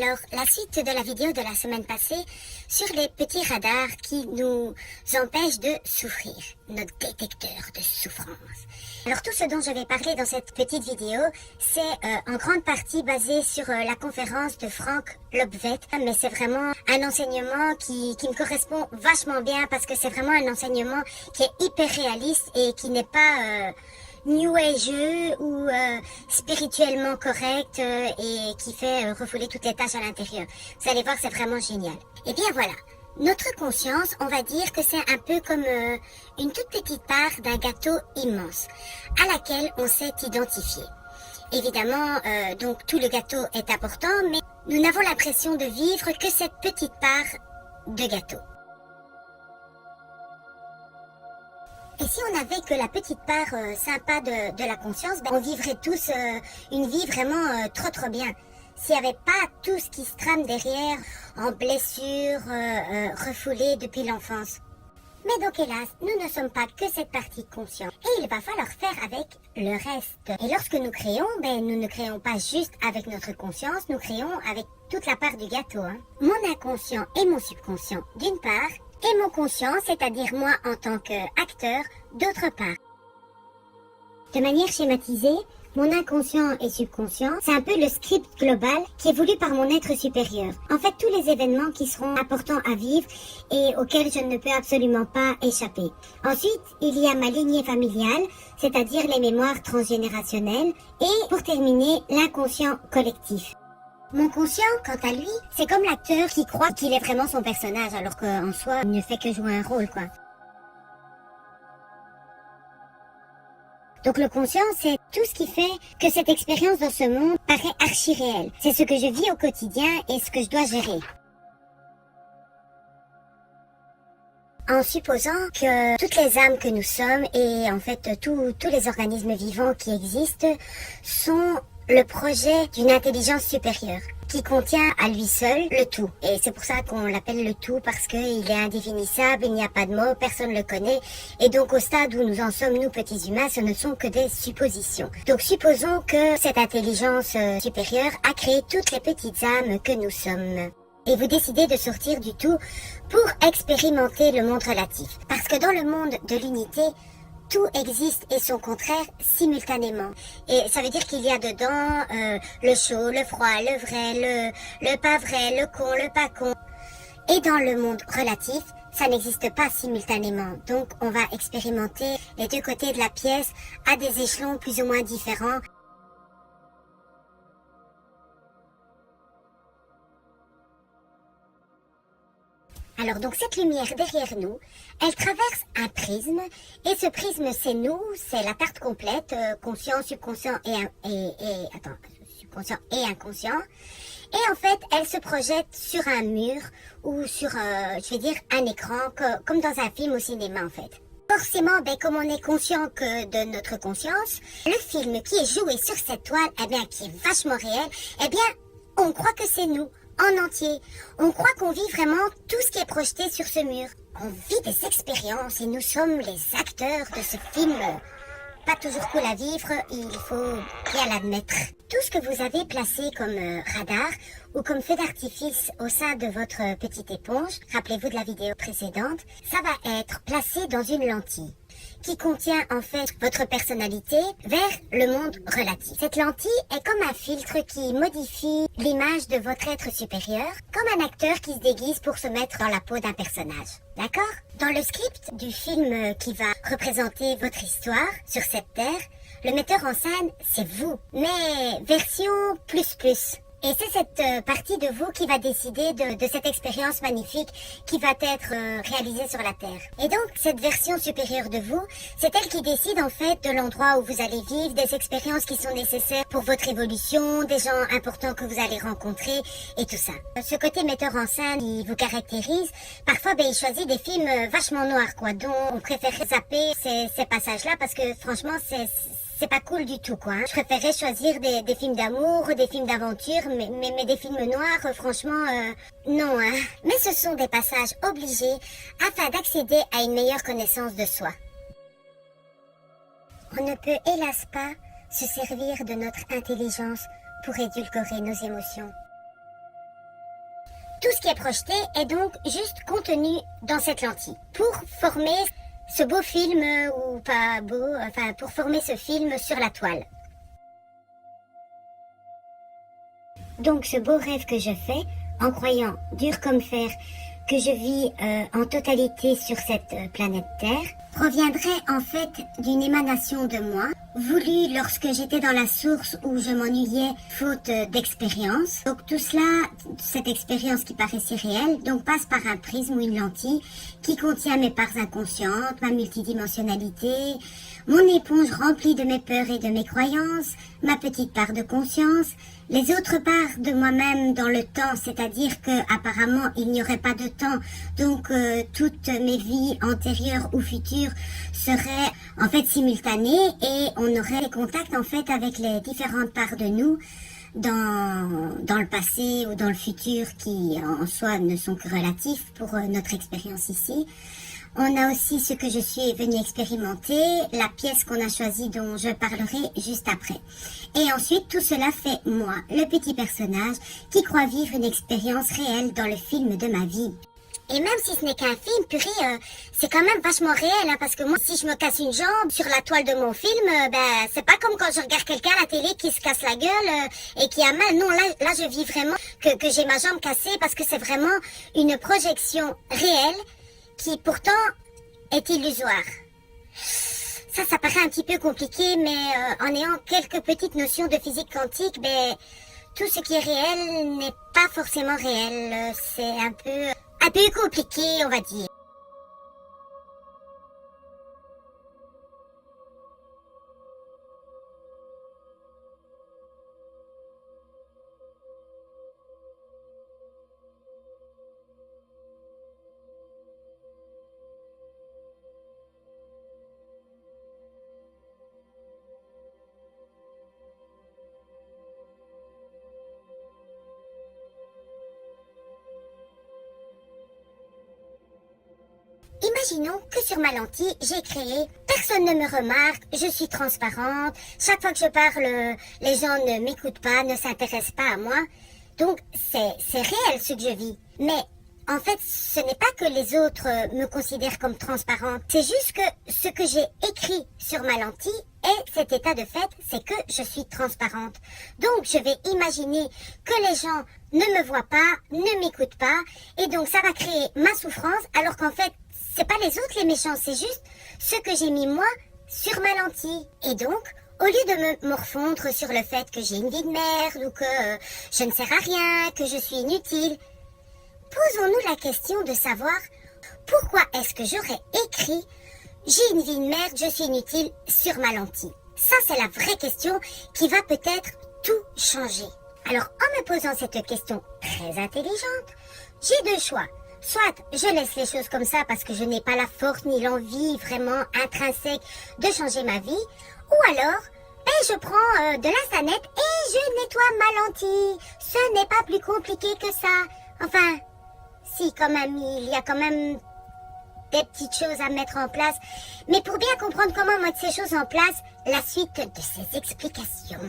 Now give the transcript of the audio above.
Alors, la suite de la vidéo de la semaine passée sur les petits radars qui nous empêchent de souffrir, nos détecteurs de souffrance. Alors, tout ce dont je vais parler dans cette petite vidéo, c'est en grande partie basé sur la conférence de Frank Lobvet, mais c'est vraiment un enseignement qui me correspond vachement bien parce que c'est vraiment un enseignement qui est hyper réaliste et qui n'est pas new ageux ou spirituellement correct et qui fait refouler toutes les tâches à l'intérieur. Vous allez voir, c'est vraiment génial. Et bien voilà, notre conscience, on va dire que c'est un peu comme une toute petite part d'un gâteau immense à laquelle on s'est identifié. Évidemment, donc tout le gâteau est important, mais nous n'avons l'impression de vivre que cette petite part de gâteau. Et si on n'avait que la petite part sympa de la conscience, on vivrait tous une vie vraiment trop bien. S'il n'y avait pas tout ce qui se trame derrière en blessures refoulées depuis l'enfance. Mais donc hélas, nous ne sommes pas que cette partie consciente. Et il va falloir faire avec le reste. Et lorsque nous créons, nous ne créons pas juste avec notre conscience, nous créons avec toute la part du gâteau. Mon inconscient et mon subconscient d'une part, et mon conscient, c'est-à-dire moi en tant qu'acteur, d'autre part. De manière schématisée, mon inconscient et subconscient, c'est un peu le script global qui est voulu par mon être supérieur. En fait, tous les événements qui seront importants à vivre et auxquels je ne peux absolument pas échapper. Ensuite, il y a ma lignée familiale, c'est-à-dire les mémoires transgénérationnelles. Et pour terminer, l'inconscient collectif. Mon conscient, quant à lui, c'est comme l'acteur qui croit qu'il est vraiment son personnage, alors qu'en soi, il ne fait que jouer un rôle, quoi. Donc le conscient, c'est tout ce qui fait que cette expérience dans ce monde paraît archi-réelle. C'est ce que je vis au quotidien et ce que je dois gérer. En supposant que toutes les âmes que nous sommes et en fait tous les organismes vivants qui existent sont le projet d'une intelligence supérieure qui contient à lui seul le tout. Et c'est pour ça qu'on l'appelle le tout parce qu'il est indéfinissable, il n'y a pas de mots, personne ne le connaît. Et donc au stade où nous en sommes, nous petits humains, ce ne sont que des suppositions. Donc supposons que cette intelligence supérieure a créé toutes les petites âmes que nous sommes. Et vous décidez de sortir du tout pour expérimenter le monde relatif. Parce que dans le monde de l'unité, tout existe et son contraire simultanément. Et ça veut dire qu'il y a dedans le chaud, le froid, le vrai, le pas vrai, le con, le pas con. Et dans le monde relatif, ça n'existe pas simultanément. Donc on va expérimenter les deux côtés de la pièce à des échelons plus ou moins différents. Alors donc cette lumière derrière nous, elle traverse un prisme et ce prisme c'est nous, c'est la tarte complète, conscient, subconscient subconscient et inconscient. Et en fait, elle se projette sur un mur ou sur, je vais dire, un écran, comme dans un film au cinéma en fait. Forcément, comme on est conscient que de notre conscience, le film qui est joué sur cette toile, qui est vachement réel, on croit que c'est nous. En entier. On croit qu'on vit vraiment tout ce qui est projeté sur ce mur. On vit des expériences et nous sommes les acteurs de ce film. Pas toujours cool à vivre, il faut bien l'admettre. Tout ce que vous avez placé comme radar ou comme feu d'artifice au sein de votre petite éponge, rappelez-vous de la vidéo précédente, ça va être placé dans une lentille qui contient en fait votre personnalité vers le monde relatif. Cette lentille est comme un filtre qui modifie l'image de votre être supérieur, comme un acteur qui se déguise pour se mettre dans la peau d'un personnage. D'accord ? Dans le script du film qui va représenter votre histoire sur cette terre, le metteur en scène, c'est vous, mais version plus. Et c'est cette partie de vous qui va décider de cette expérience magnifique qui va être réalisée sur la Terre. Et donc, cette version supérieure de vous, c'est elle qui décide en fait de l'endroit où vous allez vivre, des expériences qui sont nécessaires pour votre évolution, des gens importants que vous allez rencontrer et tout ça. Ce côté metteur en scène qui vous caractérise, parfois il choisit des films vachement noirs dont on préfère zapper ces passages-là parce que franchement c'est pas cool du tout Je préférerais choisir des films d'amour, des films d'aventure, mais des films noirs, franchement, non Mais ce sont des passages obligés afin d'accéder à une meilleure connaissance de soi. On ne peut hélas pas se servir de notre intelligence pour édulcorer nos émotions. tout ce qui est projeté est donc juste contenu dans cette lentille pour former ce beau film, ou pas beau, enfin pour former ce film sur la toile. Donc ce beau rêve que je fais, en croyant dur comme fer que je vis en totalité sur cette planète Terre, proviendrait en fait d'une émanation de moi, voulue lorsque j'étais dans la source où je m'ennuyais faute d'expérience. Donc tout cela, cette expérience qui paraît si réelle, donc passe par un prisme ou une lentille qui contient mes parts inconscientes, ma multidimensionnalité, mon éponge remplie de mes peurs et de mes croyances, ma petite part de conscience, les autres parts de moi-même dans le temps, c'est-à-dire que apparemment il n'y aurait pas de temps, donc toutes mes vies antérieures ou futures seraient en fait simultanées et on aurait contact en fait avec les différentes parts de nous dans le passé ou dans le futur qui en soi ne sont que relatifs pour notre expérience ici. On a aussi ce que je suis venue expérimenter, la pièce qu'on a choisie dont je parlerai juste après. Et ensuite, tout cela fait moi, le petit personnage, qui croit vivre une expérience réelle dans le film de ma vie. Et même si ce n'est qu'un film, purée, c'est quand même vachement réel, hein, parce que moi, si je me casse une jambe sur la toile de mon film, c'est pas comme quand je regarde quelqu'un à la télé qui se casse la gueule et qui a mal. Non, là, je vis vraiment que j'ai ma jambe cassée parce que c'est vraiment une projection réelle qui pourtant est illusoire. Ça paraît un petit peu compliqué, mais en ayant quelques petites notions de physique quantique, tout ce qui est réel n'est pas forcément réel. C'est un peu compliqué, on va dire. Imaginons que sur ma lentille, j'ai créé « Personne ne me remarque, je suis transparente, chaque fois que je parle, les gens ne m'écoutent pas, ne s'intéressent pas à moi. » Donc, c'est réel ce que je vis. Mais en fait, ce n'est pas que les autres me considèrent comme transparente. C'est juste que ce que j'ai écrit sur ma lentille et cet état de fait, c'est que je suis transparente. Donc, je vais imaginer que les gens ne me voient pas, ne m'écoutent pas, et donc ça va créer ma souffrance, alors qu'en fait, c'est pas les autres les méchants, c'est juste ce que j'ai mis moi sur ma lentille. Et donc, au lieu de me morfondre sur le fait que j'ai une vie de merde ou que je ne sers à rien, que je suis inutile, posons-nous la question de savoir pourquoi est-ce que j'aurais écrit « J'ai une vie de merde, je suis inutile » sur ma lentille. Ça, c'est la vraie question qui va peut-être tout changer. Alors, en me posant cette question très intelligente, j'ai deux choix. Soit je laisse les choses comme ça parce que je n'ai pas la force ni l'envie vraiment intrinsèque de changer ma vie, ou alors je prends de la sannette et je nettoie ma lentille. Ce n'est pas plus compliqué que ça. Enfin, si quand même, il y a quand même des petites choses à mettre en place. Mais pour bien comprendre comment mettre ces choses en place, la suite de ces explications.